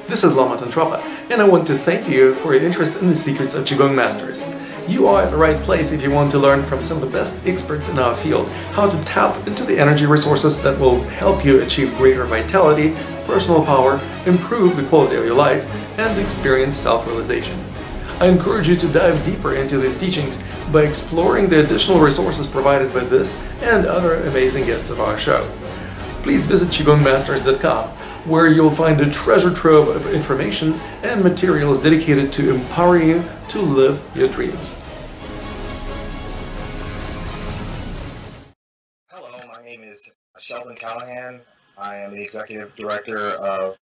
This is Lama Tantrapa, and I want to thank you for your interest in the Secrets of Qigong Masters. You are at the right place if you want to learn from some of the best experts in our field how to tap into the energy resources that will help you achieve greater vitality, personal power, improve the quality of your life, and experience self-realization. I encourage you to dive deeper into these teachings by exploring the additional resources provided by this and other amazing guests of our show. Please visit qigongmasters.com, where you'll find a treasure trove of information and materials dedicated to empowering you to live your dreams. Hello, my name is Sheldon Callahan. I am the Executive Director of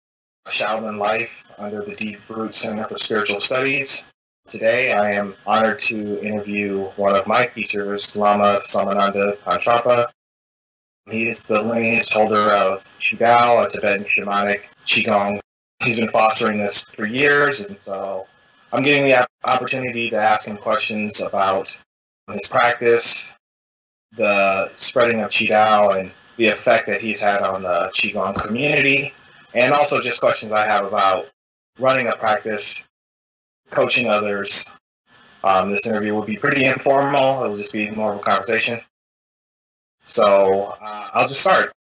Shaolin Life under the Deep Roots Center for Spiritual Studies. Today I am honored to interview one of my teachers, Lama Tantrapa. He is the lineage holder of Qigong, a Tibetan shamanic Qigong. He's been fostering this for years, and so I'm getting the opportunity to ask him questions about his practice, the spreading of Qigong, and the effect that he's had on the Qigong community, and also just questions I have about running a practice, coaching others. This interview will be pretty informal. It'll just be more of a conversation. So I'll just start.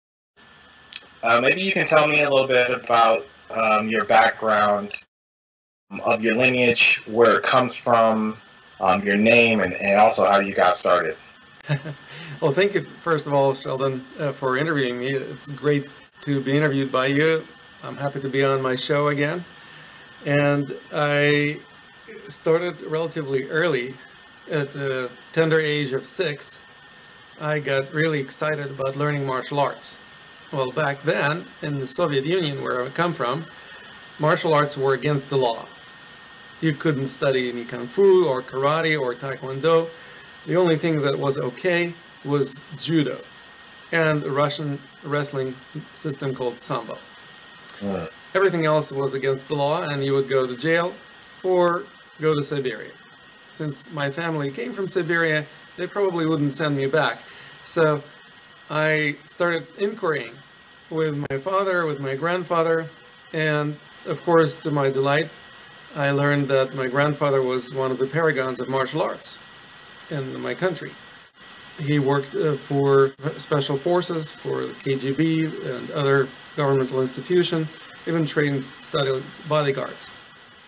Maybe you can tell me a little bit about your background, of your lineage, where it comes from, your name, and also how you got started. Well, thank you, first of all, Sheldon, for interviewing me. It's great to be interviewed by you. I'm happy to be on my show again. And I started relatively early, at the tender age of 6. I got really excited about learning martial arts. Well, back then, in the Soviet Union, where I come from, martial arts were against the law. You couldn't study any Kung Fu or Karate or Taekwondo. The only thing that was okay was Judo and a Russian wrestling system called Sambo. Everything else was against the law, and you would go to jail or go to Siberia. Since my family came from Siberia, they probably wouldn't send me back. So I started inquiring with my father, with my grandfather, and of course, to my delight, I learned that my grandfather was one of the paragons of martial arts in my country. He worked for special forces, for the KGB and other governmental institutions, even trained, studied bodyguards.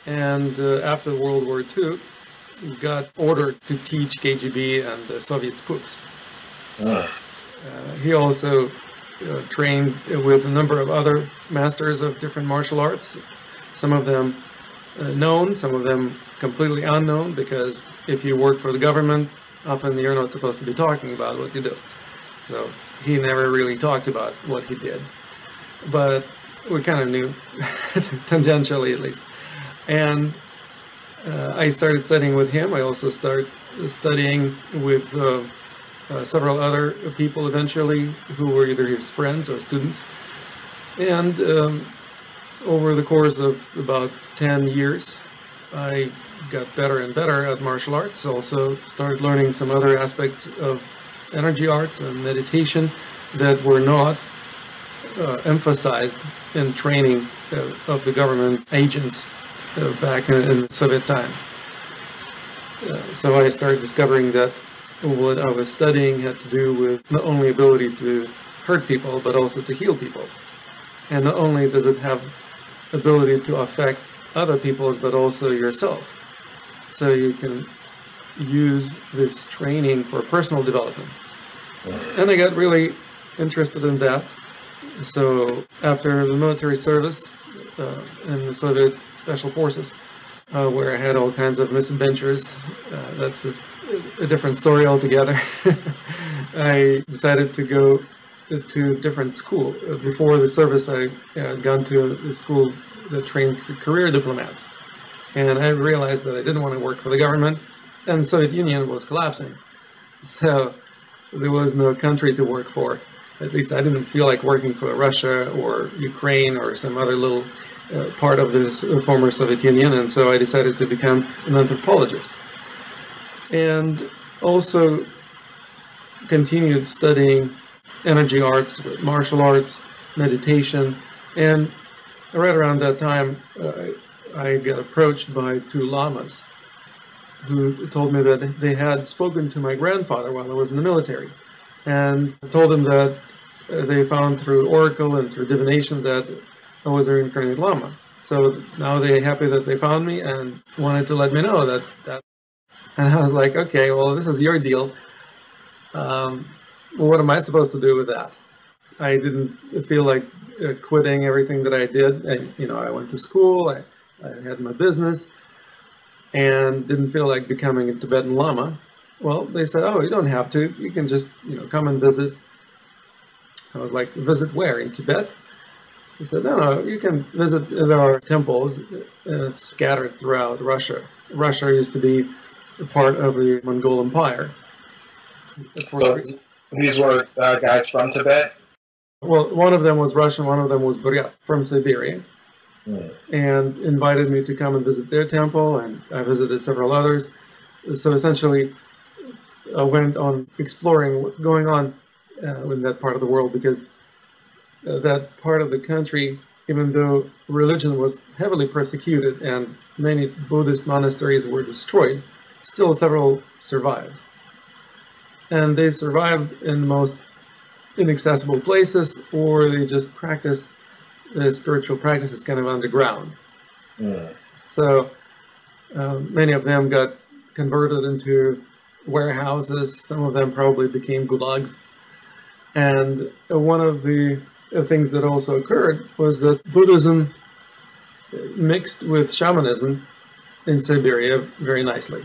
And after World War II, got ordered to teach KGB and the Soviet spooks. He also trained with a number of other masters of different martial arts, some of them known, some of them completely unknown, because if you work for the government, often you're not supposed to be talking about what you do. So he never really talked about what he did, but we kind of knew, tangentially at least. And I started studying with him. I also started studying with several other people eventually who were either his friends or students. And over the course of about 10 years, I got better and better at martial arts. Also started learning some other aspects of energy arts and meditation that were not emphasized in training of the government agents back in the Soviet time. So I started discovering that what I was studying had to do with not only ability to hurt people, but also to heal people. And not only does it have ability to affect other people, but also yourself. So you can use this training for personal development. And I got really interested in that. So after the military service in the Soviet Special Forces, where I had all kinds of misadventures, that's a different story altogether. I decided to go to a different school. Before the service, I had gone to a school that trained career diplomats. And I realized that I didn't want to work for the government, and the Soviet Union was collapsing. So there was no country to work for. At least I didn't feel like working for Russia or Ukraine or some other little part of the former Soviet Union, and so I decided to become an anthropologist. And also continued studying energy arts, martial arts, meditation, and right around that time, I got approached by two lamas who told me that they had spoken to my grandfather while I was in the military, and told him that they found through oracle and through divination that I was a reincarnated lama. So now they're happy that they found me and wanted to let me know that. And I was like, okay, well, this is your deal. Well, what am I supposed to do with that? I didn't feel like quitting everything that I did. I went to school, I had my business, and didn't feel like becoming a Tibetan Lama. Well, they said, oh, you don't have to. You can just, come and visit. I was like, visit where? In Tibet? He said, no, you can visit. There are temples scattered throughout Russia. Russia used to be a part of the Mongol Empire. So these were guys from Tibet? Well, one of them was Russian, one of them was Buryat from Siberia, and invited me to come and visit their temple, and I visited several others. So essentially, I went on exploring what's going on in that part of the world, because that part of the country, even though religion was heavily persecuted and many Buddhist monasteries were destroyed, still several survived. And they survived in the most inaccessible places, or they just practiced spiritual practices kind of underground. So many of them got converted into warehouses. Some of them probably became gulags. And one of the things that also occurred was that Buddhism mixed with shamanism in Siberia very nicely,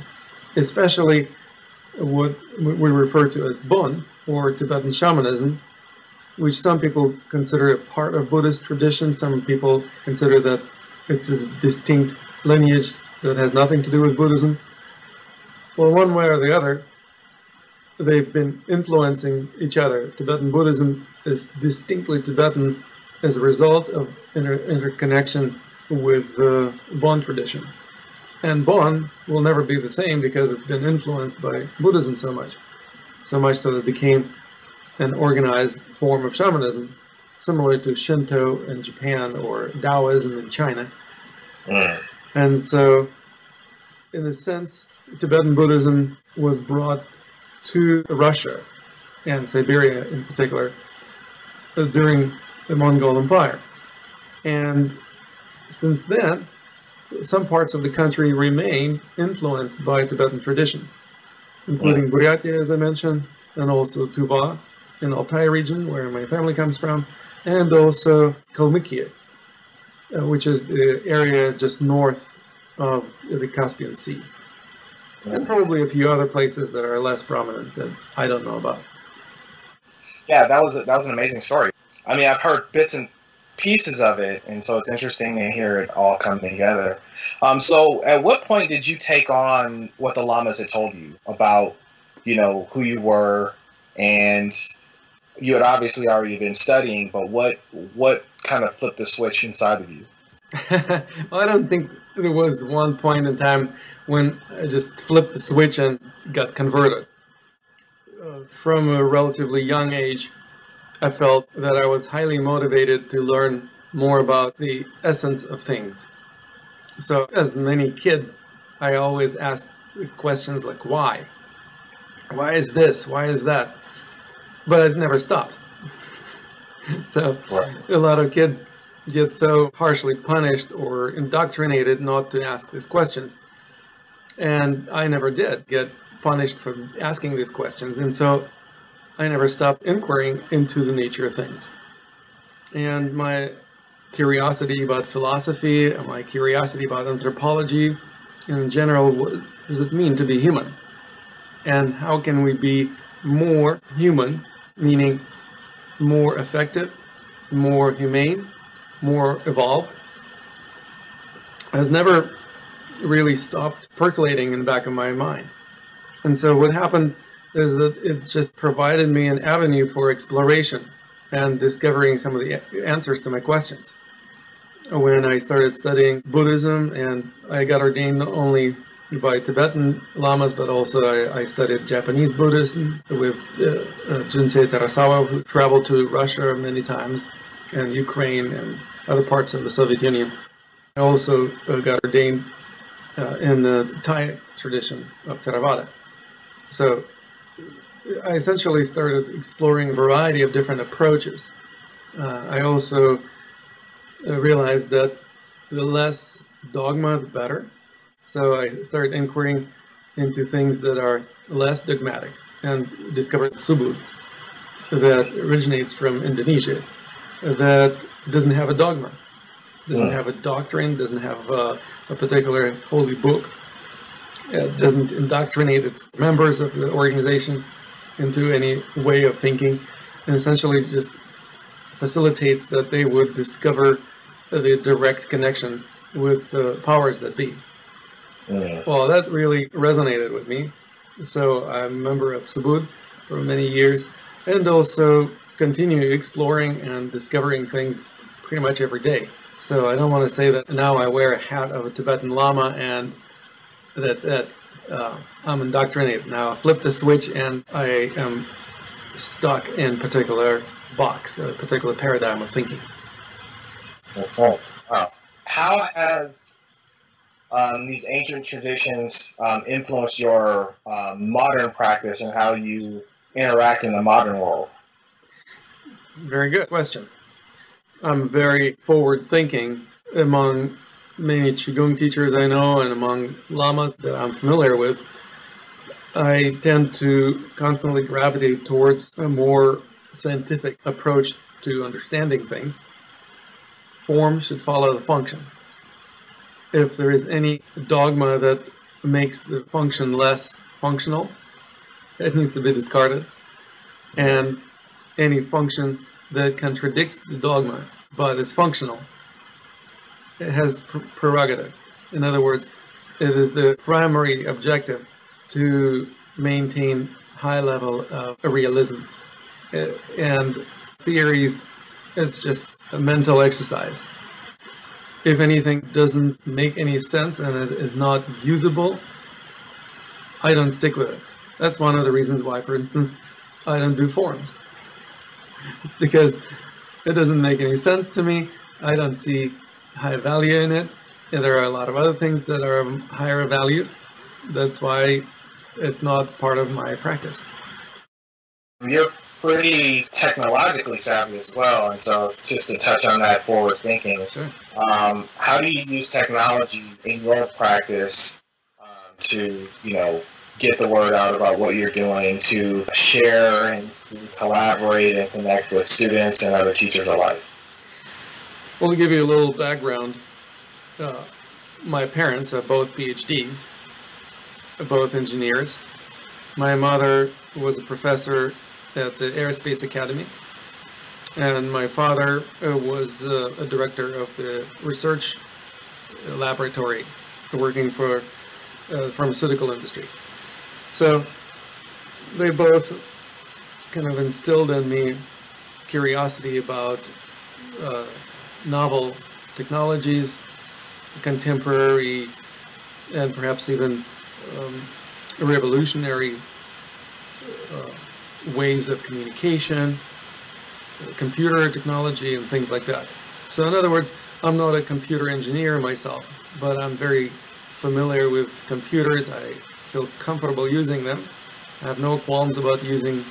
especially what we refer to as Bon, or Tibetan shamanism, which some people consider a part of Buddhist tradition. Some people consider that it's a distinct lineage that has nothing to do with Buddhism. Well, one way or the other, they've been influencing each other. Tibetan Buddhism is distinctly Tibetan as a result of interconnection with the Bon tradition. And Bon will never be the same because it's been influenced by Buddhism so much so that it became an organized form of shamanism, similar to Shinto in Japan or Taoism in China. And so, in a sense, Tibetan Buddhism was brought to Russia, and Siberia in particular, during the Mongol Empire. And since then, some parts of the country remain influenced by Tibetan traditions, including Buryatia, as I mentioned, and also Tuva in Altai region, where my family comes from, and also Kalmykia, which is the area just north of the Caspian Sea. And probably a few other places that are less prominent that I don't know about. Yeah, that was an amazing story. I mean, I've heard bits and pieces of it, and so it's interesting to hear it all come together. So at what point did you take on what the lamas had told you about, who you were, and you had obviously already been studying, but what kind of flipped the switch inside of you? Well, I don't think there was one point in time when I just flipped the switch and got converted. From a relatively young age, I felt that I was highly motivated to learn more about the essence of things. So, as many kids, I always asked questions like, why? Why is this? Why is that? But it never stopped. So, a lot of kids get so harshly punished or indoctrinated not to ask these questions. And I never did get punished for asking these questions. And so I never stopped inquiring into the nature of things. And my curiosity about philosophy, and my curiosity about anthropology, in general, what does it mean to be human? And how can we be more human, meaning more effective, more humane, more evolved, has never really stopped percolating in the back of my mind. And so what happened is that it's just provided me an avenue for exploration and discovering some of the answers to my questions. When I started studying Buddhism, and I got ordained not only by Tibetan lamas, but also I studied Japanese Buddhism with Jinsei Terasawa, who traveled to Russia many times, and Ukraine, and other parts of the Soviet Union. I also got ordained in the Thai tradition of Theravada. So I essentially started exploring a variety of different approaches. I also realized that the less dogma, the better. So I started inquiring into things that are less dogmatic and discovered Subud, that originates from Indonesia, that doesn't have a dogma, doesn't have a doctrine, doesn't have a particular holy book. It doesn't indoctrinate its members of the organization into any way of thinking, and essentially just facilitates that they would discover the direct connection with the powers that be. Well, that really resonated with me. So I'm a member of Subud for many years, and also continue exploring and discovering things pretty much every day. So I don't want to say that now I wear a hat of a Tibetan Lama and that's it. I'm indoctrinated. Now I flip the switch and I am stuck in a particular box, a particular paradigm of thinking. Makes sense. Wow. How has these ancient traditions influenced your modern practice and how you interact in the modern world? Very good question. I'm very forward-thinking among many Qigong teachers I know and among lamas that I'm familiar with. I tend to constantly gravitate towards a more scientific approach to understanding things. Form should follow the function. If there is any dogma that makes the function less functional, it needs to be discarded. And any function that contradicts the dogma but is functional, it has prerogative. In other words, it is the primary objective to maintain high level of realism. And theories, it's just a mental exercise. If anything doesn't make any sense and it is not usable, I don't stick with it. That's one of the reasons why, for instance, I don't do forums. It's because it doesn't make any sense to me. I don't see high value in it. And there are a lot of other things that are of higher value. That's why it's not part of my practice. You're pretty technologically savvy as well, and so just to touch on that forward thinking, Sure. How do you use technology in your practice to, get the word out about what you're doing, to share and collaborate and connect with students and other teachers alike? Well, to give you a little background, my parents are both PhDs, both engineers. My mother was a professor at the Aerospace Academy, and my father was a director of the research laboratory working for the pharmaceutical industry. So they both kind of instilled in me curiosity about novel technologies, contemporary, and perhaps even revolutionary ways of communication, computer technology, and things like that. So in other words, I'm not a computer engineer myself, but I'm very familiar with computers. I feel comfortable using them. I have no qualms about using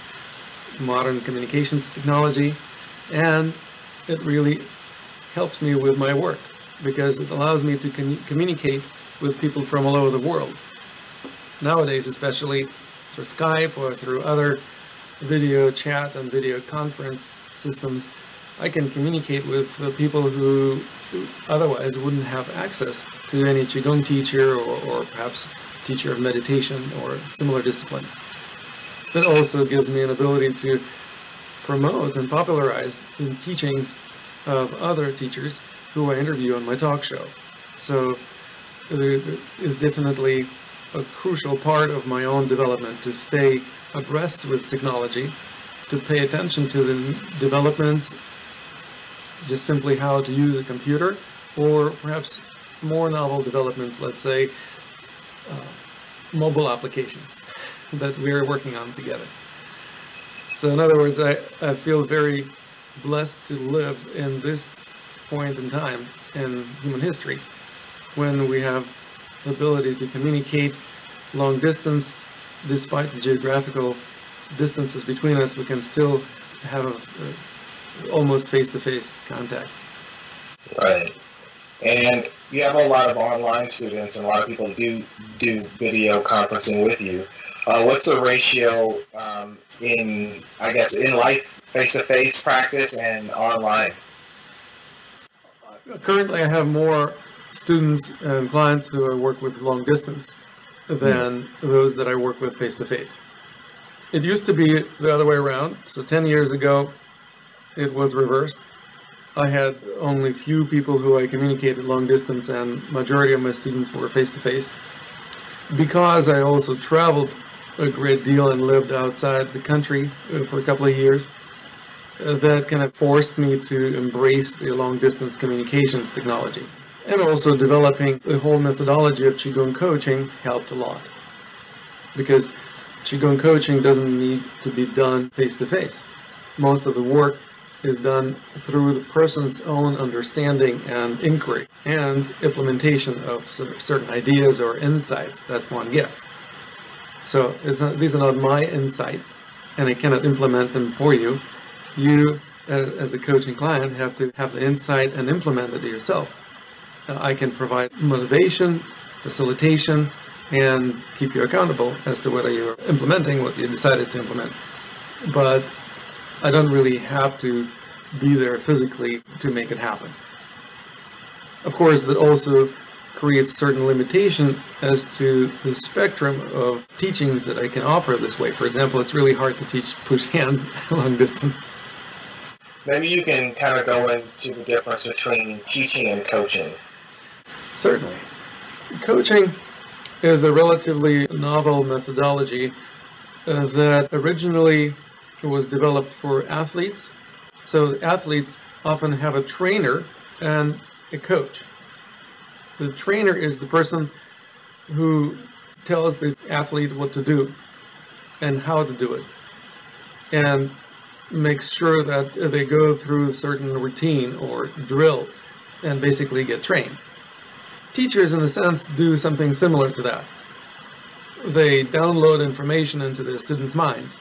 modern communications technology, and it really helps me with my work because it allows me to communicate with people from all over the world. Nowadays, especially through Skype or through other video chat and video conference systems, I can communicate with people who otherwise wouldn't have access to any Qigong teacher or perhaps teacher of meditation or similar disciplines. That also gives me an ability to promote and popularize the teachings of other teachers who I interview on my talk show. So it is definitely a crucial part of my own development to stay abreast with technology, to pay attention to the developments, just simply how to use a computer, or perhaps more novel developments, let's say, mobile applications that we're working on together. So in other words, I feel very blessed to live in this point in time in human history when we have the ability to communicate long distance. Despite the geographical distances between us, we can still have almost face-to-face contact. Right. And you have a lot of online students, and a lot of people do video conferencing with you. What's the ratio in life, face-to-face practice and online? Currently, I have more students and clients who I work with long distance than those that I work with face-to-face. It used to be the other way around. So 10 years ago, it was reversed. I had only few people who I communicated long distance, and majority of my students were face-to-face. Because I also traveled a great deal and lived outside the country for a couple of years, that kind of forced me to embrace the long-distance communications technology. And also developing the whole methodology of Qigong coaching helped a lot. Because Qigong coaching doesn't need to be done face-to-face. Most of the work is done through the person's own understanding and inquiry and implementation of certain ideas or insights that one gets. So these are not my insights, and I cannot implement them for you. You, as a coaching client, have to have the insight and implement it yourself. I can provide motivation, facilitation, and keep you accountable as to whether you're implementing what you decided to implement. But I don't really have to be there physically to make it happen. Of course, that also creates certain limitation as to the spectrum of teachings that I can offer this way. For example, it's really hard to teach push hands long distance. Maybe you can kind of go into the difference between teaching and coaching. Certainly. Coaching is a relatively novel methodology that originally was developed for athletes. So athletes often have a trainer and a coach. The trainer is the person who tells the athlete what to do and how to do it, and makes sure that they go through a certain routine or drill and basically get trained. Teachers, in a sense, do something similar to that. They download information into their students' minds,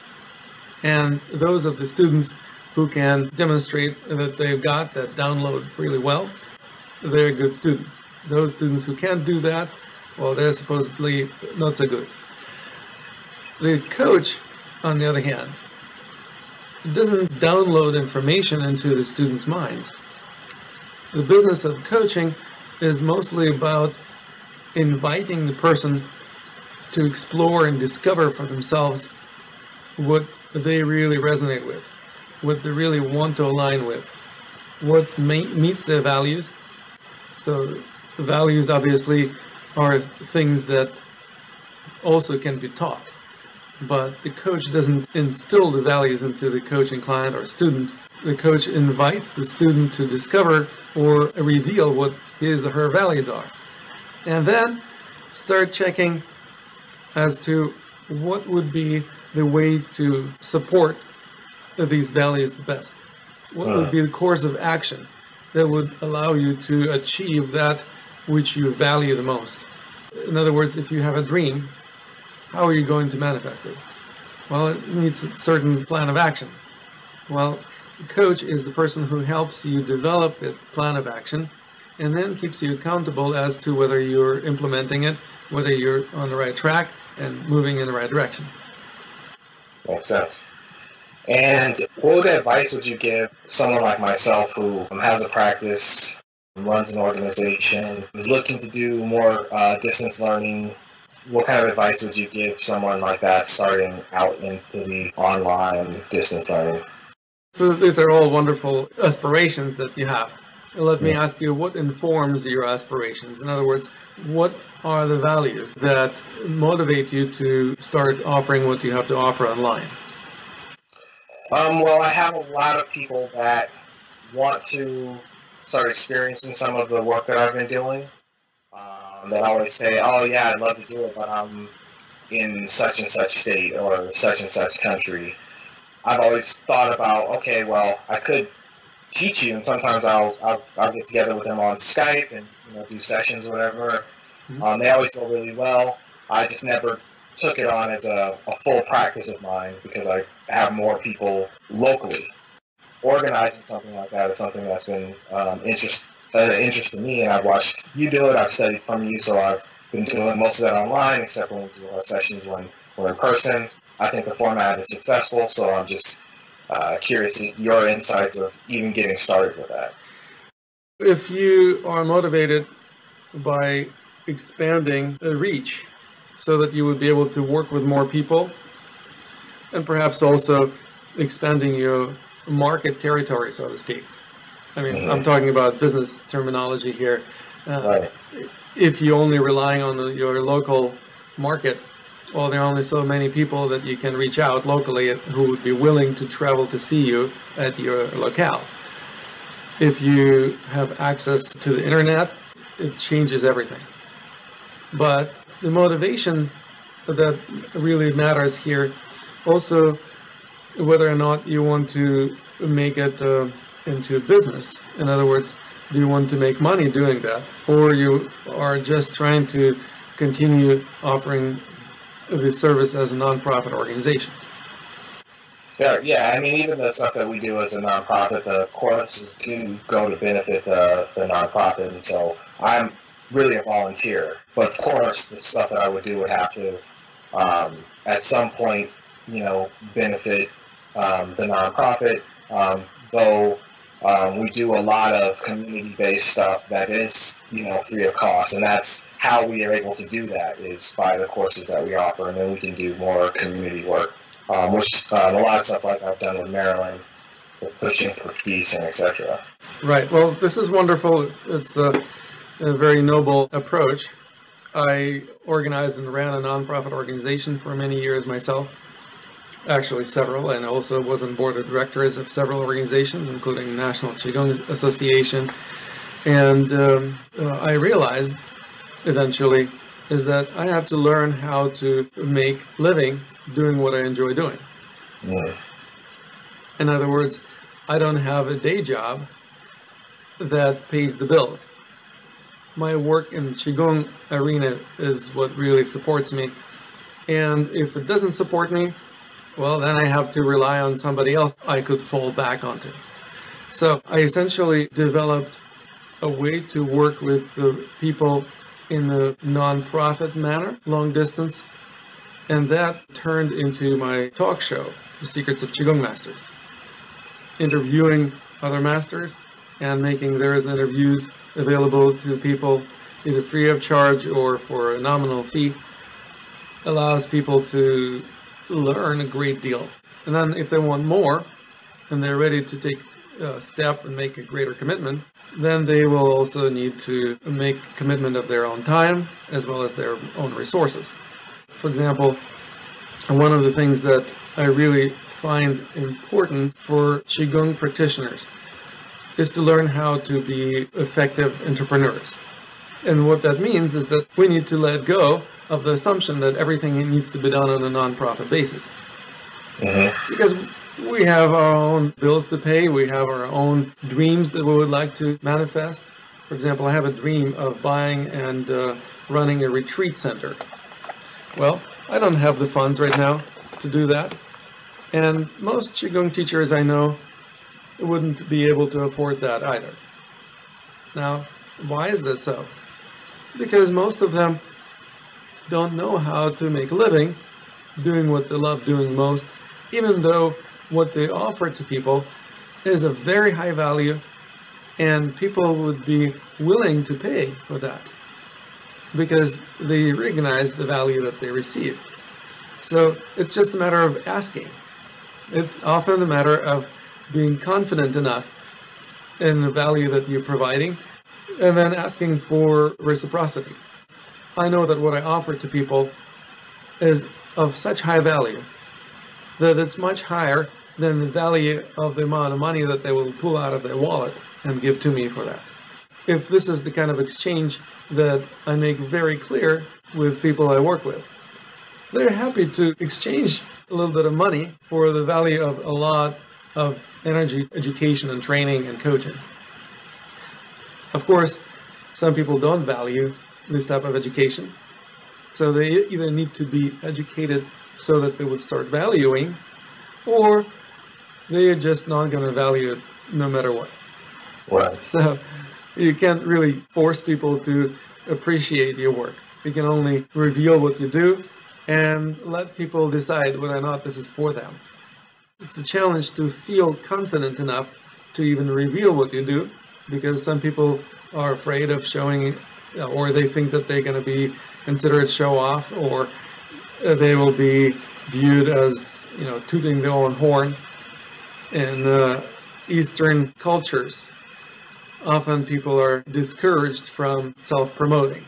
and those of the students who can demonstrate that they've got that download really well, they're good students. Those students who can't do that, well, they're supposedly not so good. The coach, on the other hand, doesn't download information into the students' minds. The business of coaching is mostly about inviting the person to explore and discover for themselves what they really resonate with, what they really want to align with, what meets their values. So the values obviously are things that also can be taught, but the coach doesn't instill the values into the coaching client or student. The coach invites the student to discover or reveal what his or her values are, and then start checking as to what would be the way to support these values the best. What would be the course of action that would allow you to achieve that which you value the most? In other words, if you have a dream, how are you going to manifest it? Well, it needs a certain plan of action. Well, the coach is the person who helps you develop that plan of action and then keeps you accountable as to whether you're implementing it, whether you're on the right track and moving in the right direction. Makes sense. And what advice would you give someone like myself who has a practice, runs an organization, is looking to do more distance learning? What kind of advice would you give someone like that starting out into the online distance learning? So these are all wonderful aspirations that you have. Let me ask you, what informs your aspirations? In other words, what are the values that motivate you to start offering what you have to offer online? Well, I have a lot of people that want to start experiencing some of the work that I've been doing. That always say, oh yeah, I'd love to do it, but I'm in such and such state or such and such country. I've always thought about, okay, well, I could teach you, and sometimes I'll get together with them on Skype and do sessions or whatever. They always go really well. I just never took it on as a full practice of mine because I have more people locally. Organizing something like that is something that's been interest to me, and I've watched you do it. I've studied from you, so I've been doing most of that online, except when we do our sessions when we're in person. I think the format is successful, so I'm just curious your insights of even getting started with that. If you are motivated by expanding the reach so that you would be able to work with more people, and perhaps also expanding your market territory, so to speak. I mean, I'm talking about business terminology here. Right. If you're only relying on your local market, well, there are only so many people that you can reach out locally who would be willing to travel to see you at your locale. If you have access to the internet, it changes everything. But the motivation that really matters here, also whether or not you want to make it into a business. In other words, do you want to make money doing that, or you are just trying to continue offering the service as a nonprofit organization? Yeah. I mean, even the stuff that we do as a nonprofit, the courses do go to benefit the nonprofit, and so I'm really a volunteer. But of course, the stuff that I would do would have to, at some point, benefit the nonprofit. Though we do a lot of community-based stuff that is, free of cost, and that's how we are able to do that is by the courses that we offer, and then we can do more community work, which a lot of stuff like I've done with Maryland, with pushing for peace and etc. Right. Well, this is wonderful. It's a very noble approach. I organized and ran a nonprofit organization for many years myself. Actually several, and also was on board of directors of several organizations, including National Qigong Association. And I realized eventually is that I have to learn how to make living doing what I enjoy doing. Yeah. In other words, I don't have a day job that pays the bills. My work in the Qigong arena is what really supports me. And if it doesn't support me, well, then I have to rely on somebody else I could fall back onto. So I essentially developed a way to work with the people in a non-profit manner, long distance, and that turned into my talk show, The Secrets of Qigong Masters, interviewing other masters and making their interviews available to people either free of charge or for a nominal fee. Allows people to learn a great deal, and then if they want more and they're ready to take a step and make a greater commitment, then they will also need to make commitment of their own time as well as their own resources. For example, one of the things that I really find important for Qigong practitioners is to learn how to be effective entrepreneurs. And what that means is that we need to let go of the assumption that everything needs to be done on a non-profit basis. Because we have our own bills to pay, we have our own dreams that we would like to manifest. For example, I have a dream of buying and running a retreat center. Well, I don't have the funds right now to do that. And most Qigong teachers I know wouldn't be able to afford that either. Now, why is that so? Because most of them don't know how to make a living doing what they love doing most, even though what they offer to people is a very high value and people would be willing to pay for that because they recognize the value that they receive. So it's just a matter of asking. It's often a matter of being confident enough in the value that you're providing and then asking for reciprocity. I know that what I offer to people is of such high value that it's much higher than the value of the amount of money that they will pull out of their wallet and give to me for that. If this is the kind of exchange that I make very clear with people I work with, they're happy to exchange a little bit of money for the value of a lot of energy education and training and coaching. Of course, some people don't value this type of education, so they either need to be educated so that they would start valuing, or they're just not going to value it no matter what. Right. So you can't really force people to appreciate your work. You can only reveal what you do and let people decide whether or not this is for them. It's a challenge to feel confident enough to even reveal what you do, because some people are afraid of showing, or they think that they're going to be considered show off, or they will be viewed as, tooting their own horn. In Eastern cultures, often people are discouraged from self-promoting.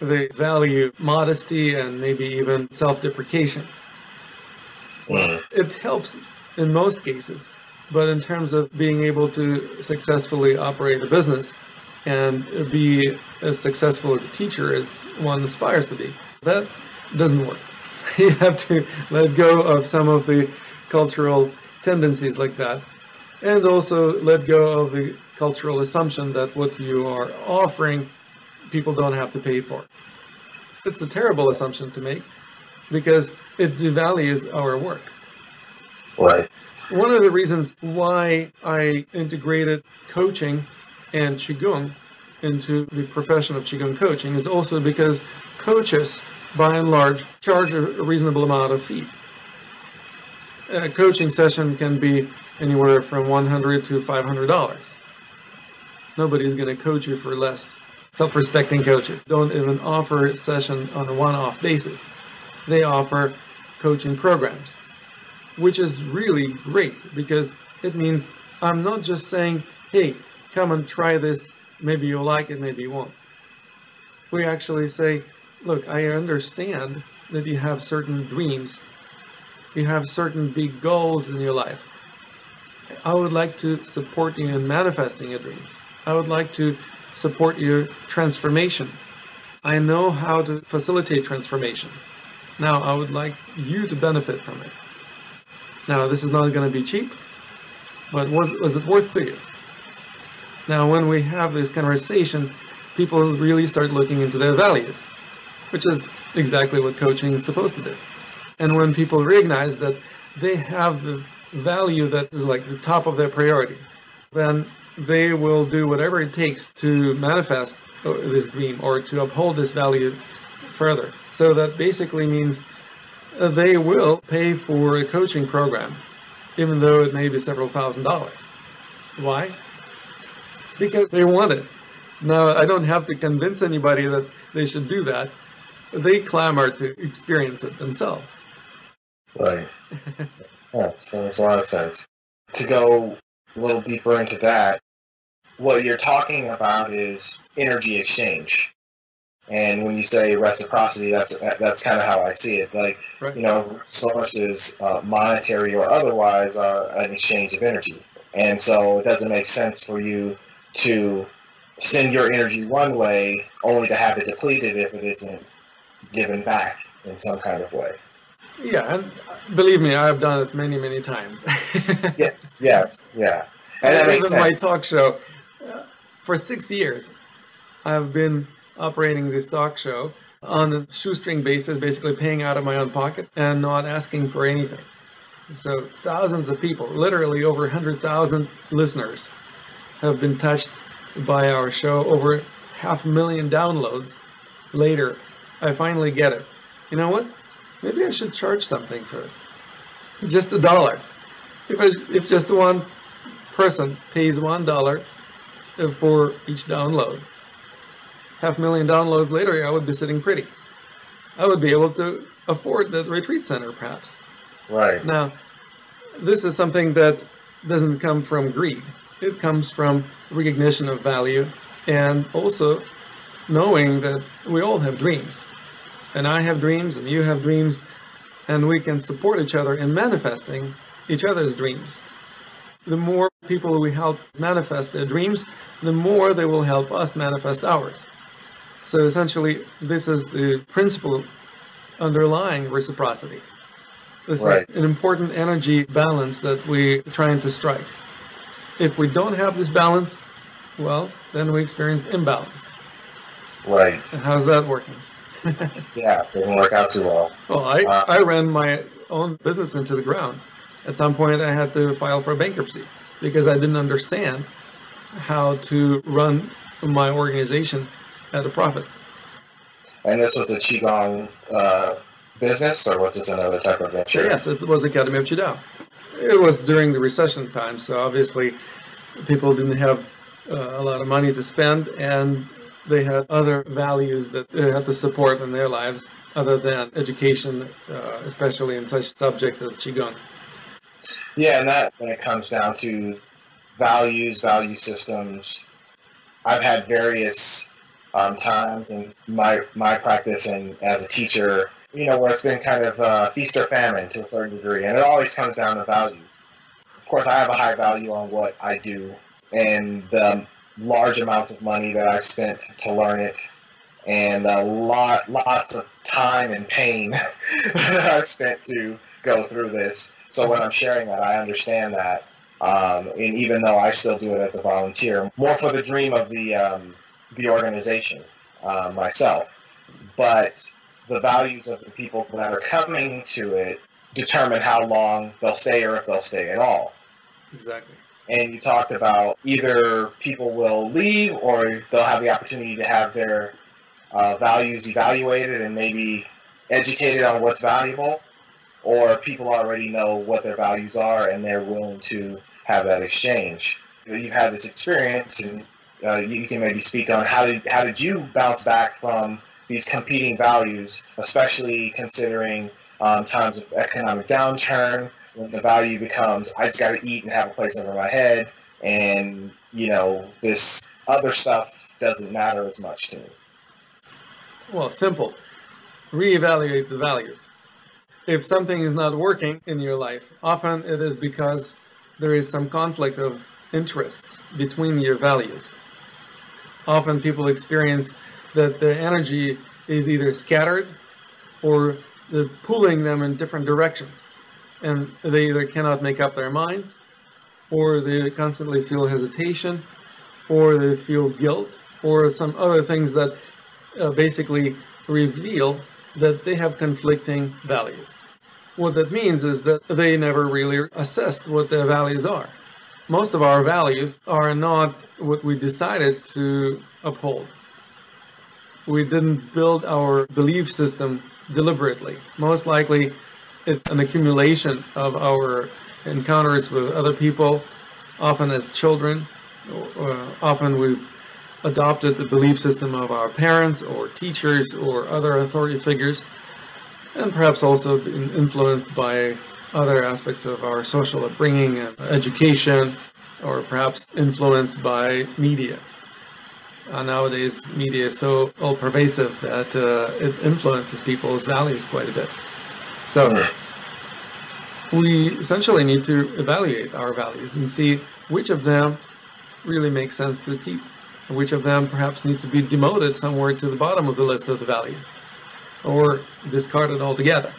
They value modesty and maybe even self-deprecation. It helps in most cases, but in terms of being able to successfully operate a business and be as successful as a teacher as one aspires to be, that doesn't work. You have to let go of some of the cultural tendencies like that, and also let go of the cultural assumption that what you are offering, people don't have to pay for. It's a terrible assumption to make, because it devalues our work. Right. One of the reasons why I integrated coaching and Qigong into the profession of Qigong coaching is also because coaches, by and large, charge a reasonable amount of fee. A coaching session can be anywhere from $100 to $500. Nobody's going to coach you for less. Self-respecting coaches don't even offer a session on a one-off basis. They offer coaching programs, which is really great, because it means I'm not just saying, hey, come and try this, maybe you'll like it, maybe you won't. We actually say, look, I understand that you have certain dreams, you have certain big goals in your life. I would like to support you in manifesting your dreams. I would like to support your transformation. I know how to facilitate transformation. Now, I would like you to benefit from it. Now, this is not going to be cheap, but was it worth to you? Now, when we have this conversation, people really start looking into their values, which is exactly what coaching is supposed to do. And when people recognize that they have the value that is like the top of their priority, then they will do whatever it takes to manifest this dream or to uphold this value further. So that basically means they will pay for a coaching program, even though it may be several $1,000s. Why? Because they want it. Now, I don't have to convince anybody that they should do that. They clamor to experience it themselves. Right. That makes a lot of sense. To go a little deeper into that, what you're talking about is energy exchange. And when you say reciprocity, that's kind of how I see it. Like, right. Sources, monetary or otherwise, are an exchange of energy. And so it doesn't make sense for you to send your energy one way only to have it depleted if it isn't given back in some kind of way. Yeah, and believe me, I've done it many, many times. Yes, yeah. And that makes sense. My talk show, for 6 years, I've been operating this talk show on a shoestring basis, basically paying out of my own pocket and not asking for anything. So thousands of people, literally over 100,000 listeners, have been touched by our show, over 500,000 downloads. Later, I finally get it. You know what? Maybe I should charge something for it. Just $1. If just one person pays $1 for each download, 500,000 downloads later, I would be sitting pretty. I would be able to afford the retreat center, perhaps. Right. Now, this is something that doesn't come from greed. It comes from recognition of value, and also knowing that we all have dreams. And I have dreams, and you have dreams, and we can support each other in manifesting each other's dreams. The more people we help manifest their dreams, the more they will help us manifest ours. So essentially, this is the principle underlying reciprocity. This Right. is an important energy balance that we're trying to strike. If we don't have this balance, well, then we experience imbalance. Right. And how's that working? Yeah, it didn't work out too well. Well, I ran my own business into the ground. At some point, I had to file for bankruptcy because I didn't understand how to run my organization at a profit. And this was a Qigong business, or was this another type of venture? Yes, it was Academy of Qidao. It was during the recession time, so obviously people didn't have a lot of money to spend, and they had other values that they had to support in their lives other than education, especially in such subjects as Qigong. Yeah, and that, when it comes down to values, value systems, I've had various times in my practice and as a teacher, where it's been kind of feast or famine to a certain degree, and it always comes down to values. Of course, I have a high value on what I do, and the large amounts of money that I've spent to learn it, and lots of time and pain that I've spent to go through this. So when I'm sharing that, I understand that, and even though I still do it as a volunteer, more for the dream of the organization myself, but the values of the people that are coming to it determine how long they'll stay or if they'll stay at all. Exactly. And you talked about either people will leave or they'll have the opportunity to have their values evaluated and maybe educated on what's valuable, or people already know what their values are and they're willing to have that exchange. You've had this experience, and you can maybe speak on how did you bounce back from these competing values, especially considering times of economic downturn, when the value becomes, I just got to eat and have a place over my head, and this other stuff doesn't matter as much to me. Well, simple. Reevaluate the values. If something is not working in your life, often it is because there is some conflict of interests between your values. Often people experience that the energy is either scattered or pulling them in different directions. And they either cannot make up their minds, or they constantly feel hesitation, or they feel guilt, or some other things that basically reveal that they have conflicting values. What that means is that they never really assessed what their values are. Most of our values are not what we decided to uphold. We didn't build our belief system deliberately. Most likely, it's an accumulation of our encounters with other people, often as children. Often we've adopted the belief system of our parents or teachers or other authority figures, and perhaps also been influenced by other aspects of our social upbringing and education, or perhaps influenced by media. Nowadays, media is so all-pervasive that it influences people's values quite a bit. So we essentially need to evaluate our values and see which of them really make sense to keep, and which of them perhaps need to be demoted somewhere to the bottom of the list of the values, or discarded altogether.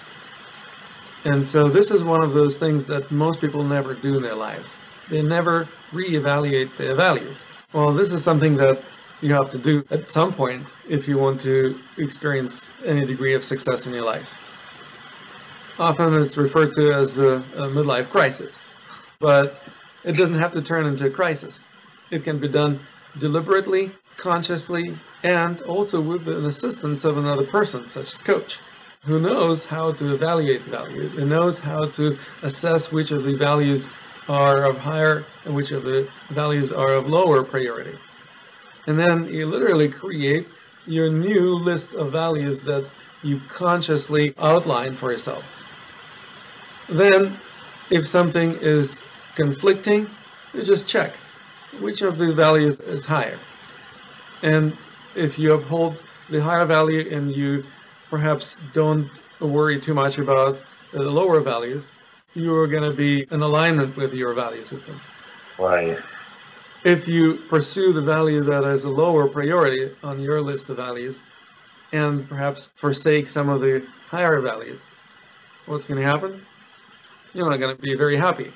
And so this is one of those things that most people never do in their lives. They never reevaluate their values. Well, this is something that you have to do at some point if you want to experience any degree of success in your life. Often it's referred to as a midlife crisis, but it doesn't have to turn into a crisis. It can be done deliberately, consciously, and also with an assistance of another person, such as coach, who knows how to evaluate the value, who knows how to assess which of the values are of higher and which of the values are of lower priority. And then you literally create your new list of values that you consciously outline for yourself. Then, if something is conflicting, you just check which of the values is higher. And if you uphold the higher value and you perhaps don't worry too much about the lower values, you are going to be in alignment with your value system. Right. If you pursue the value that is a lower priority on your list of values and perhaps forsake some of the higher values, what's going to happen? you're not going to be very happy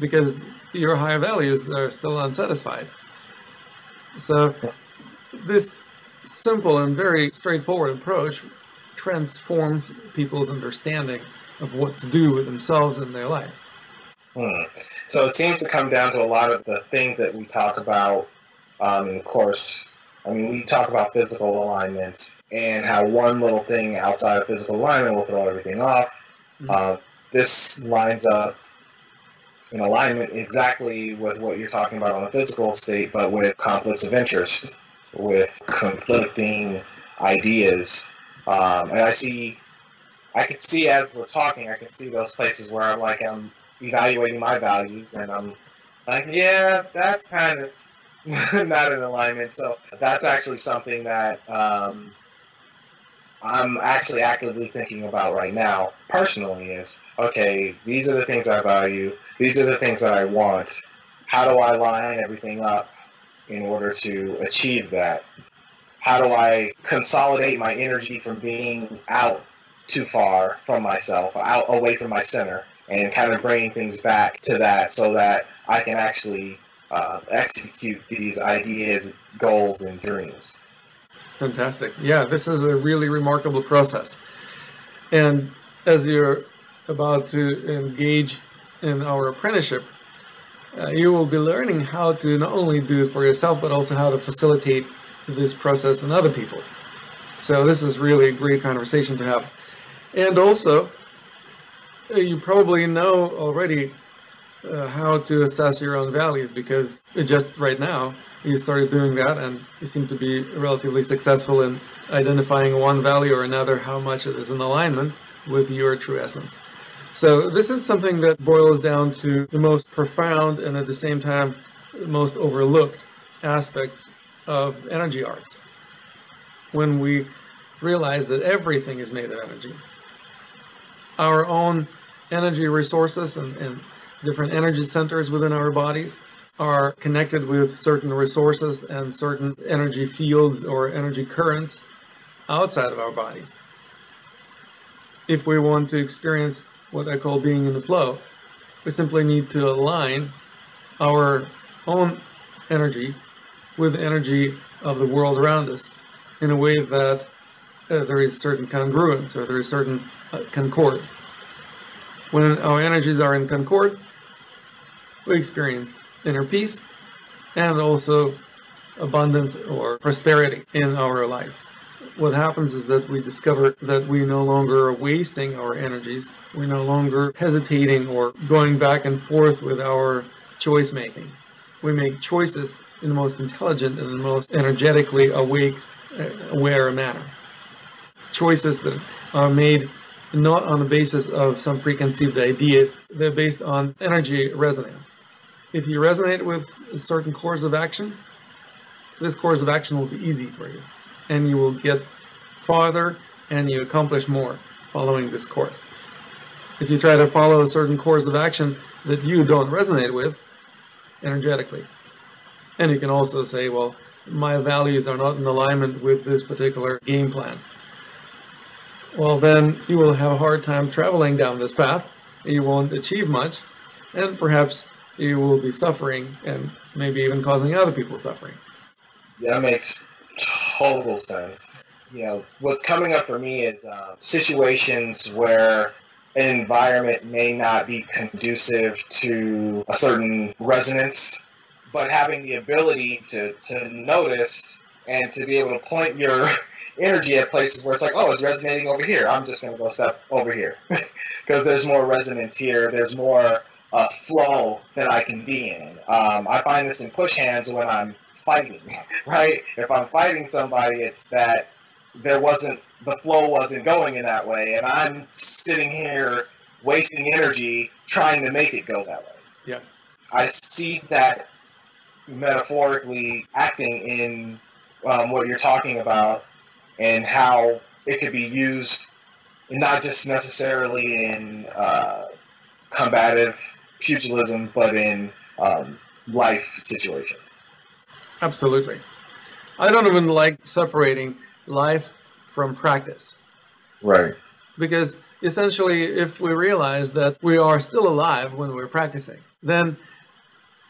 because your higher values are still unsatisfied. So this simple and very straightforward approach transforms people's understanding of what to do with themselves and their lives. So it seems to come down to a lot of the things that we talk about in the course. I mean, we talk about physical alignments and how one little thing outside of physical alignment will throw everything off. This lines up in alignment exactly with what you're talking about on the physical state, but with conflicts of interest, with conflicting ideas. And I can see as we're talking, I can see those places where I'm evaluating my values, and I'm like, yeah, that's kind of not in alignment. So that's actually something that I'm actually actively thinking about right now, personally, is, okay, these are the things I value, these are the things that I want. How do I line everything up in order to achieve that? How do I consolidate my energy from being out too far from myself, out away from my center, and kind of bringing things back to that so that I can actually execute these ideas, goals, and dreams? Fantastic. Yeah, this is a really remarkable process. And as you're about to engage in our apprenticeship, you will be learning how to not only do it for yourself, but also how to facilitate this process in other people. So this is really a great conversation to have. And also, you probably know already how to assess your own values, because just right now you started doing that and you seem to be relatively successful in identifying one value or another, how much it is in alignment with your true essence. So this is something that boils down to the most profound and at the same time most overlooked aspects of energy arts. When we realize that everything is made of energy, our own energy resources and different energy centers within our bodies are connected with certain resources and certain energy fields or energy currents outside of our bodies. If we want to experience what I call being in the flow, we simply need to align our own energy with the energy of the world around us in a way that there is certain congruence, or there is certain concord. When our energies are in concord, we experience inner peace and also abundance or prosperity in our life. What happens is that we discover that we no longer are wasting our energies. We're no longer hesitating or going back and forth with our choice making. We make choices in the most intelligent and the most energetically awake, aware manner. Choices that are made not on the basis of some preconceived ideas. They're based on energy resonance. If you resonate with a certain course of action, this course of action will be easy for you, and you will get farther and you accomplish more following this course. If you try to follow a certain course of action that you don't resonate with energetically, and you can also say, well, my values are not in alignment with this particular game plan, well, then you will have a hard time traveling down this path. You won't achieve much, and perhaps you will be suffering and maybe even causing other people suffering. Yeah, that makes total sense. You know, what's coming up for me is situations where an environment may not be conducive to a certain resonance, but having the ability to notice and to be able to point your energy at places where it's like, oh, it's resonating over here. I'm just going to go step over here because there's more resonance here. There's more flow that I can be in. I find this in push hands when I'm fighting, right? If I'm fighting somebody, it's that the flow wasn't going in that way, and I'm sitting here wasting energy trying to make it go that way. Yeah. I see that metaphorically acting in what you're talking about, and how it could be used not just necessarily in combative pugilism, but in life situations. Absolutely. I don't even like separating life from practice. Right. Because Essentially, if we realize that we are still alive when we're practicing, then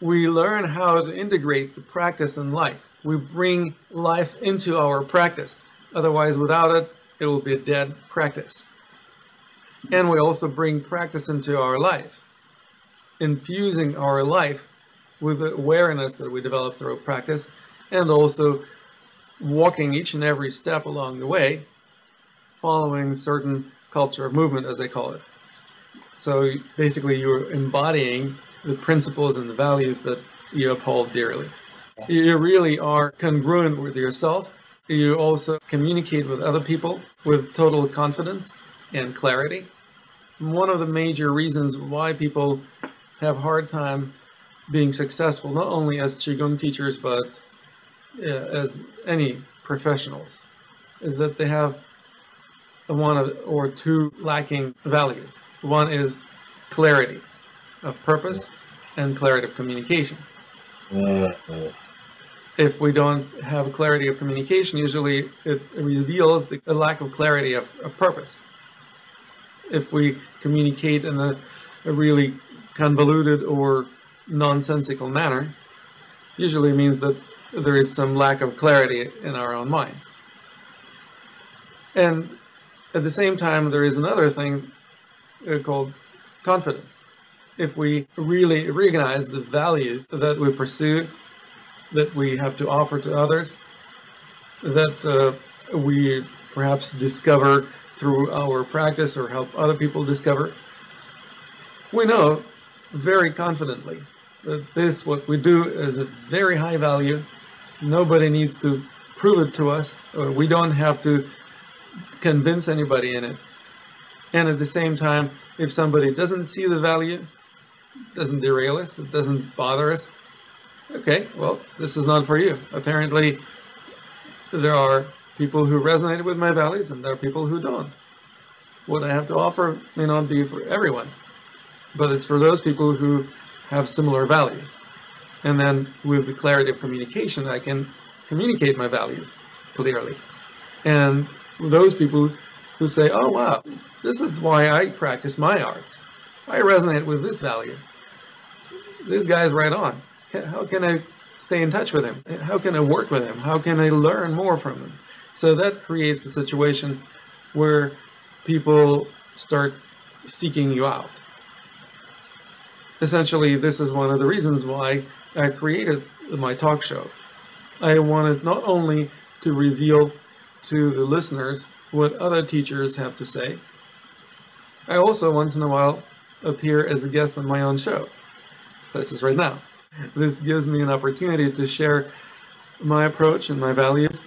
we learn how to integrate the practice in life. We bring life into our practice. Otherwise, without it, it will be a dead practice. And we also bring practice into our life, infusing our life with the awareness that we develop through practice, and also walking each and every step along the way, following certain culture of movement, as they call it. So basically, you're embodying the principles and the values that you uphold dearly. You really are congruent with yourself. You also communicate with other people with total confidence and clarity. One of the major reasons why people have a hard time being successful, not only as Qigong teachers, but as any professionals, is that they have one or two lacking values. One is clarity of purpose and clarity of communication. If we don't have a clarity of communication, usually it reveals a lack of clarity of purpose. If we communicate in a really convoluted or nonsensical manner, usually means that there is some lack of clarity in our own minds. And at the same time, there is another thing called confidence. If we really recognize the values that we pursue, that we have to offer to others, that we perhaps discover through our practice or help other people discover, we know very confidently that this, what we do, is a very high value. Nobody needs to prove it to us, or we don't have to convince anybody in it. And at the same time, if somebody doesn't see the value, doesn't derail us, it doesn't bother us, okay, well, this is not for you. Apparently, there are people who resonate with my values, and there are people who don't. What I have to offer may not be for everyone, but it's for those people who have similar values. And then with the clarity of communication, I can communicate my values clearly. And those people who say, oh, wow, this is why I practice my arts. I resonate with this value. This guy's right on. How can I stay in touch with him? How can I work with him? How can I learn more from him? So that creates a situation where people start seeking you out. Essentially, this is one of the reasons why I created my talk show. I wanted not only to reveal to the listeners what other teachers have to say, I also once in a while appear as a guest on my own show, such as right now. This gives me an opportunity to share my approach and my values,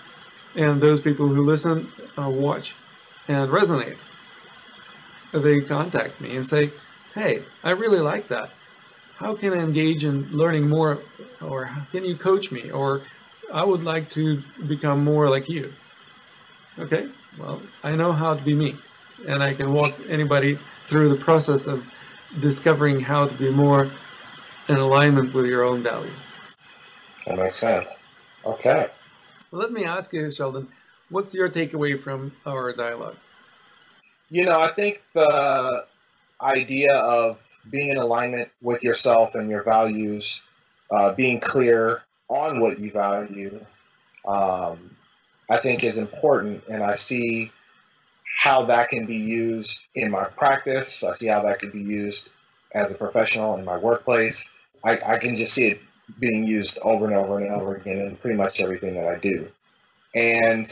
and those people who listen, watch, and resonate. They contact me and say, hey, I really like that. How can I engage in learning more? Or how can you coach me? Or I would like to become more like you. Okay, well, I know how to be me. And I can walk anybody through the process of discovering how to be more in alignment with your own values. That makes sense. Okay. Let me ask you, Sheldon, what's your takeaway from our dialogue? You know, I think the idea of being in alignment with yourself and your values, being clear on what you value, I think is important. And I see how that can be used in my practice. I see how that can be used as a professional in my workplace. I can just see it being used over and over and over again in pretty much everything that I do. And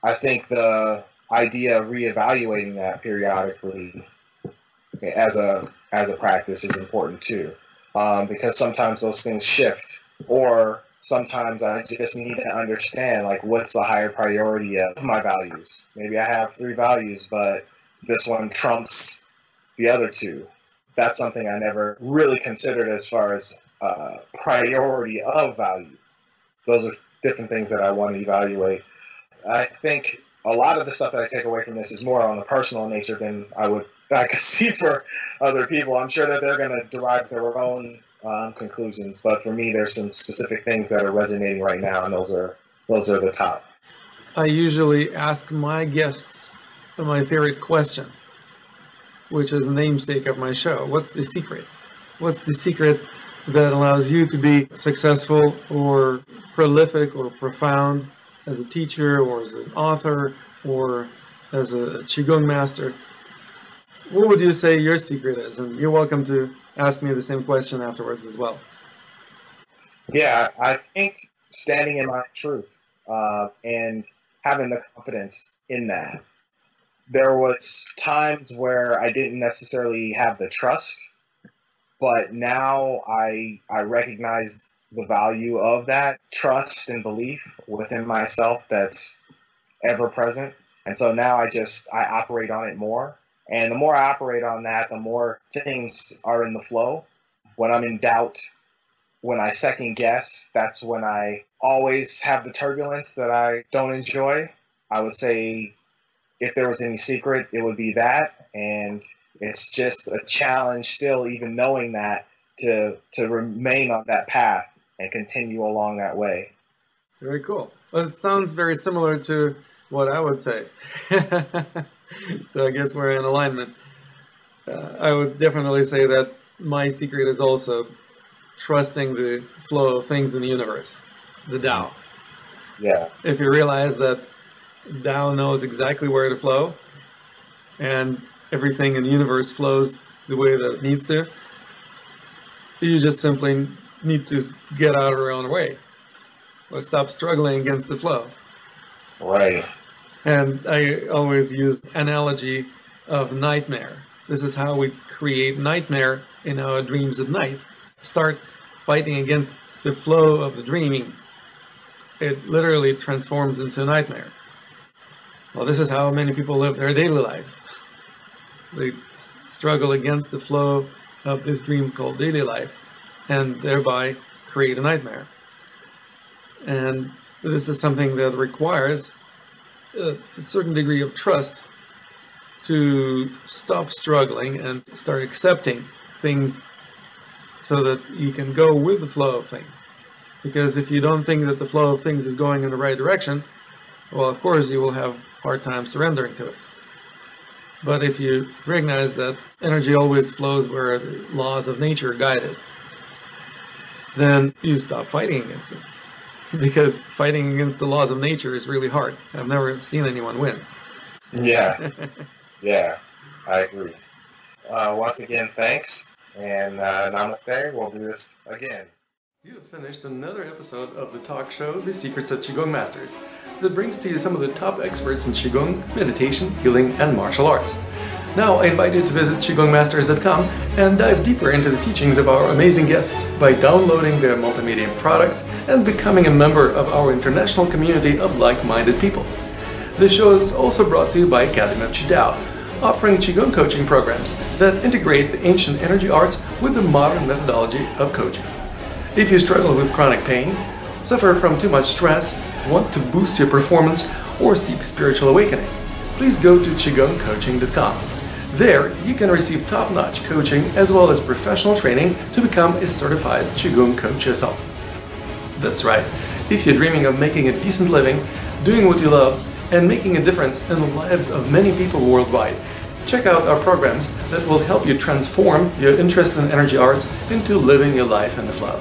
I think the idea of reevaluating that periodically, okay, as a practice is important too, because sometimes those things shift, or sometimes I just need to understand, like, what's the higher priority of my values. Maybe I have 3 values, but this one trumps the other 2. That's something I never really considered as far as priority of value. Those are different things that I want to evaluate. I think a lot of the stuff that I take away from this is more on the personal nature than I could see for other people. I'm sure that they're going to derive their own conclusions, but for me, there's some specific things that are resonating right now, and those are the top. I usually ask my guests my favorite question, which is the namesake of my show. What's the secret? What's the secret that allows you to be successful or prolific or profound as a teacher or as an author or as a Qigong master? What would you say your secret is? And you're welcome to ask me the same question afterwards as well. Yeah, I think standing in my truth and having the confidence in that. There was times where I didn't necessarily have the trust, but now I recognize the value of that trust and belief within myself that's ever present. And so now I operate on it more. And the more I operate on that, the more things are in the flow. When I'm in doubt, when I second guess, that's when I always have the turbulence that I don't enjoy. I would say if there was any secret, it would be that. And it's just a challenge still, even knowing that, to remain on that path and continue along that way. Very cool. Well, it sounds very similar to what I would say. So I guess we're in alignment. I would definitely say that my secret is also trusting the flow of things in the universe, the Tao. Yeah. If you realize that Tao knows exactly where to flow, and everything in the universe flows the way that it needs to, you just simply need to get out of your own way, or stop struggling against the flow. Right. And I always use analogy of nightmare. This is how we create nightmare in our dreams at night. Start fighting against the flow of the dreaming. It literally transforms into a nightmare. Well, this is how many people live their daily lives. They struggle against the flow of this dream called daily life, and thereby create a nightmare. And this is something that requires a certain degree of trust to stop struggling and start accepting things so that you can go with the flow of things. Because if you don't think that the flow of things is going in the right direction, well, of course, you will have a hard time surrendering to it. But if you recognize that energy always flows where the laws of nature guide it, then you stop fighting against it. Because fighting against the laws of nature is really hard. I've never seen anyone win. Yeah. Yeah, I agree. Once again, thanks. And namaste. We'll do this again. You have finished another episode of the talk show, The Secrets of Qigong Masters, that brings to you some of the top experts in Qigong, meditation, healing, and martial arts. Now I invite you to visit QigongMasters.com and dive deeper into the teachings of our amazing guests by downloading their multimedia products and becoming a member of our international community of like-minded people. This show is also brought to you by Academy of Qidao, offering Qigong coaching programs that integrate the ancient energy arts with the modern methodology of coaching. If you struggle with chronic pain, suffer from too much stress, want to boost your performance, or seek spiritual awakening, please go to QigongCoaching.com. There, you can receive top-notch coaching as well as professional training to become a certified Qigong coach yourself. That's right, if you're dreaming of making a decent living, doing what you love, and making a difference in the lives of many people worldwide, check out our programs that will help you transform your interest in energy arts into living your life in the flow.